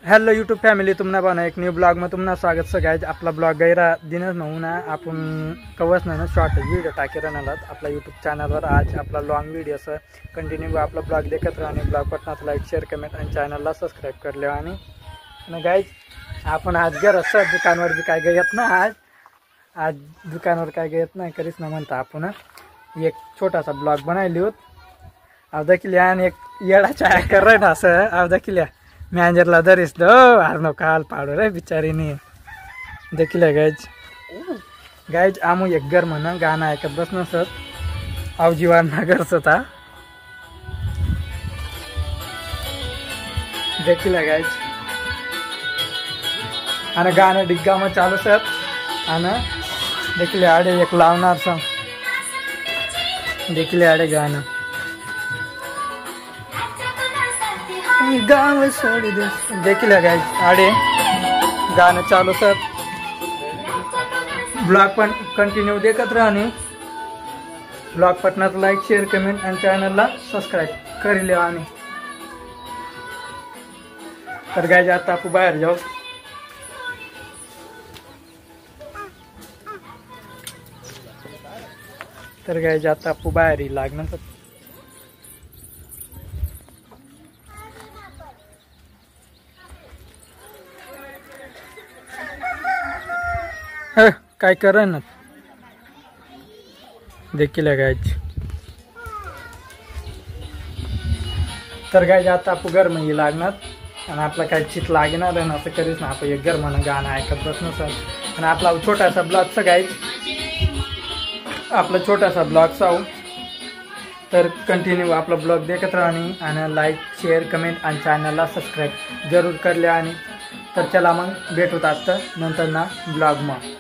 Hello YouTube family, तुम्हाला पण एक न्यू ब्लॉग में तुम्हाला स्वागत से गाइज। आपला ब्लॉग गैरा दिनच नव्हून आपण कवच नाही शॉर्ट व्हिडिओ टाकी राहणार आपला यूट्यूब चॅनलवर। आज आपला लॉंग व्हिडिओ सर कंटिन्यू आपला ब्लॉग देखत राहा आणि blog Patna like share comment आणि चॅनलला सबस्क्राईब कर ले। आणि गाइज आपण आज घर असं दुकानवर बी काय गयत ना, आज दुकानवर काय गयत नाही करीच ना म्हणता आपण एक छोटासा ब्लॉग बनायली होत। अब देखिल्या आणि एक येडा चाय कर रहे ना असं अब देखिल्या मॅनेजरला दरीस दो आरनो काल पाडो रे बिचारीने देखिले गाइज आमू एक घर म्हणा गाणं ऐकत बसणं सर अवजीवान नगरच होता देखिले गाइज। आणि गाणं डिग्गा मग चालू सर आणि देखिले आडे एक लावणार सर देखिले आडे गाणं गाव सोडी दे देखिले गाइज आडे गाणं चालू सर। ब्लॉग पण कंटिन्यू देखत राहणे। Blog Patna like share comment आणि चॅनलला सबस्क्राईब कर ले। आणि तर गाइज आता आपण बाहेर जाऊ। तर गाइज आता आपण बाहेर लागणार काय कर ना देखील गाइज। तर गाइज आता आपण घर म्हणजे लागणार आणि आपला काय चित लागणार आहे ना असं करीच ना आपण एक घर म्हणून गाणं ऐकत बसणं सर। आणि आपला छोटासा ब्लॉगचा गाइज आपला छोटासा ब्लॉग आहो तर कंटिन्यू आपला ब्लॉग देखत राहणे आणि लाईक शेअर कमेंट आणि चॅनलला सबस्क्राईब जरूर कर ले। आणि तर चला मग भेटूत आता नंतर ना ब्लॉग मग।